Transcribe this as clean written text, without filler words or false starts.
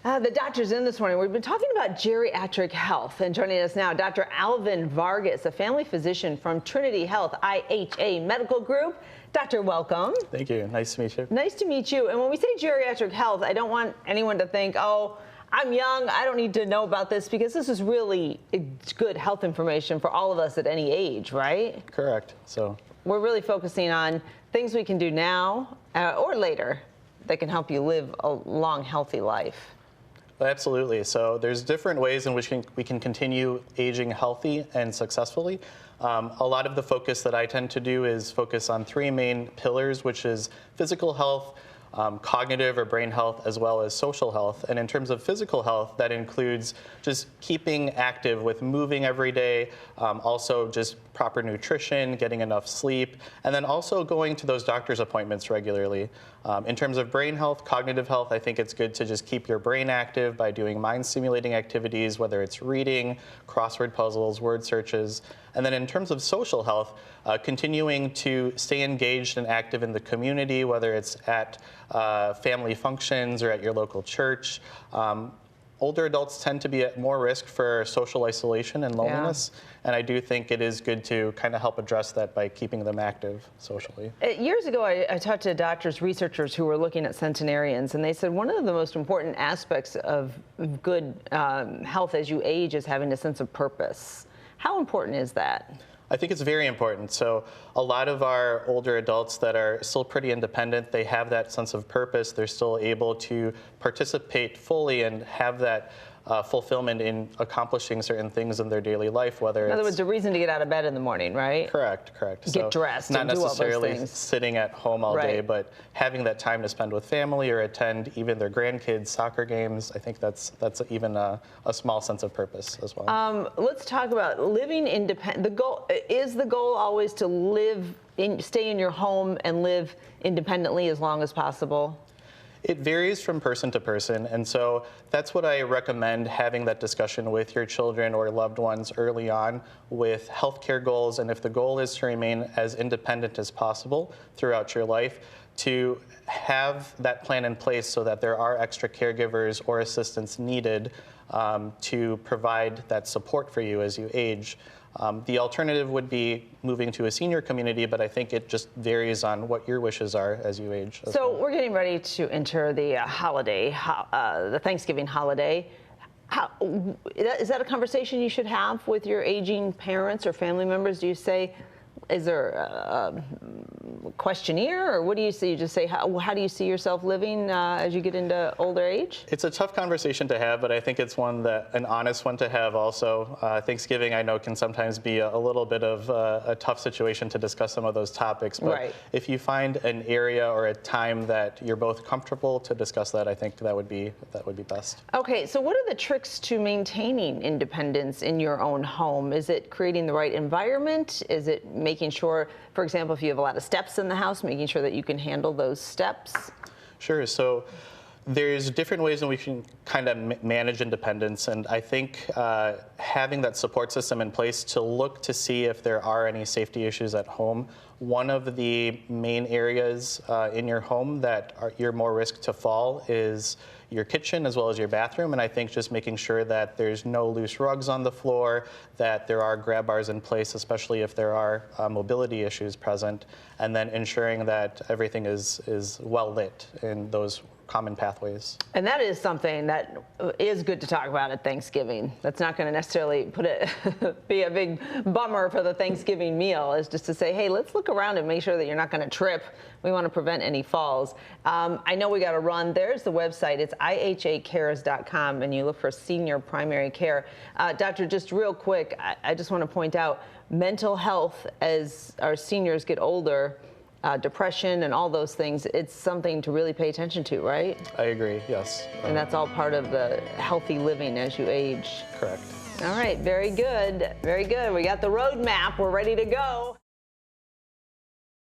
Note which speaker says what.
Speaker 1: The doctor's in this morning. We've been talking about geriatric health, and joining us now, Dr. Alvin Vargas, a family physician from Trinity Health IHA Medical Group. Doctor, welcome.
Speaker 2: Thank you. Nice to meet you.
Speaker 1: Nice to meet you. And when we say geriatric health, I don't want anyone to think, oh, I'm young, I don't need to know about this, because this is really good health information for all of us at any age, right?
Speaker 2: Correct. So
Speaker 1: we're really focusing on things we can do now or later that can help you live a long, healthy life.
Speaker 2: Absolutely. So there's different ways in which we can continue aging healthy and successfully. A lot of the focus that I tend to do is focus on three main pillars, which is physical health, cognitive or brain health, as well as social health. And in terms of physical health, that includes just keeping active with moving every day, also just proper nutrition, getting enough sleep, and then also going to those doctor's appointments regularly. In terms of brain health, cognitive health, I think it's good to just keep your brain active by doing mind-stimulating activities, whether it's reading, crossword puzzles, word searches. And then in terms of social health, continuing to stay engaged and active in the community, whether it's at family functions or at your local church. Older adults tend to be at more risk for social isolation and loneliness, and I do think it is good to kind of help address that by keeping them active socially.
Speaker 1: Years ago, I talked to doctors, researchers who were looking at centenarians, and they said one of the most important aspects of good health as you age is having a sense of purpose. How important is that?
Speaker 2: I think it's very important. So a lot of our older adults that are still pretty independent, they have that sense of purpose. They're still able to participate fully and have that fulfillment in accomplishing certain things in their daily life, whether
Speaker 1: in other words, a reason to get out of bed in the morning, right?
Speaker 2: Correct.
Speaker 1: Get dressed
Speaker 2: not
Speaker 1: and do all those
Speaker 2: necessarily
Speaker 1: things.
Speaker 2: sitting at home all day, but having that time to spend with family or attend even their grandkids' soccer games. I think that's even a small sense of purpose as well.
Speaker 1: Let's talk about living independent. The goal always to stay in your home and live independently as long as possible?
Speaker 2: It varies from person to person, and so that's what I recommend, having that discussion with your children or loved ones early on with healthcare goals, and if the goal is to remain as independent as possible throughout your life, to have that plan in place so that there are extra caregivers or assistance needed to provide that support for you as you age. The alternative would be moving to a senior community, but I think it just varies on what your wishes are as you age.
Speaker 1: So we're getting ready to enter the holiday, the Thanksgiving holiday. Is that a conversation you should have with your aging parents or family members? Do you say, is there a questionnaire, or what do you see? You just say, how do you see yourself living as you get into older age?
Speaker 2: It's a tough conversation to have, but I think it's an honest one to have also. Thanksgiving, I know, can sometimes be a little bit of a tough situation to discuss some of those topics, but if you find an area or a time that you're both comfortable to discuss that, I think that would be best.
Speaker 1: Okay, so what are the tricks to maintaining independence in your own home? Is it creating the right environment? Is it making sure, for example, if you have a lot of steps in the house, making sure that you can handle those steps?
Speaker 2: Sure. So there's different ways in which we can kind of manage independence, and I think having that support system in place to look to see if there are any safety issues at home. One of the main areas in your home that you're more risk to fall is your kitchen as well as your bathroom, and I think just making sure that there's no loose rugs on the floor, that there are grab bars in place, especially if there are mobility issues present, and then ensuring that everything is well lit in those common pathways.
Speaker 1: And that is something that is good to talk about at Thanksgiving. That's not going to necessarily be a big bummer for the Thanksgiving meal, is just to say, hey, let's look around and make sure that you're not going to trip. We want to prevent any falls. I know we got to run. There's the website. It's ihacares.com, and you look for senior primary care. Doctor, just real quick, I just want to point out mental health as our seniors get older, depression and all those things, it's something to really pay attention to, right?
Speaker 2: I agree, yes.
Speaker 1: And that's all part of the healthy living as you age.
Speaker 2: Correct.
Speaker 1: All right, very good, very good. We got the roadmap, we're ready to go.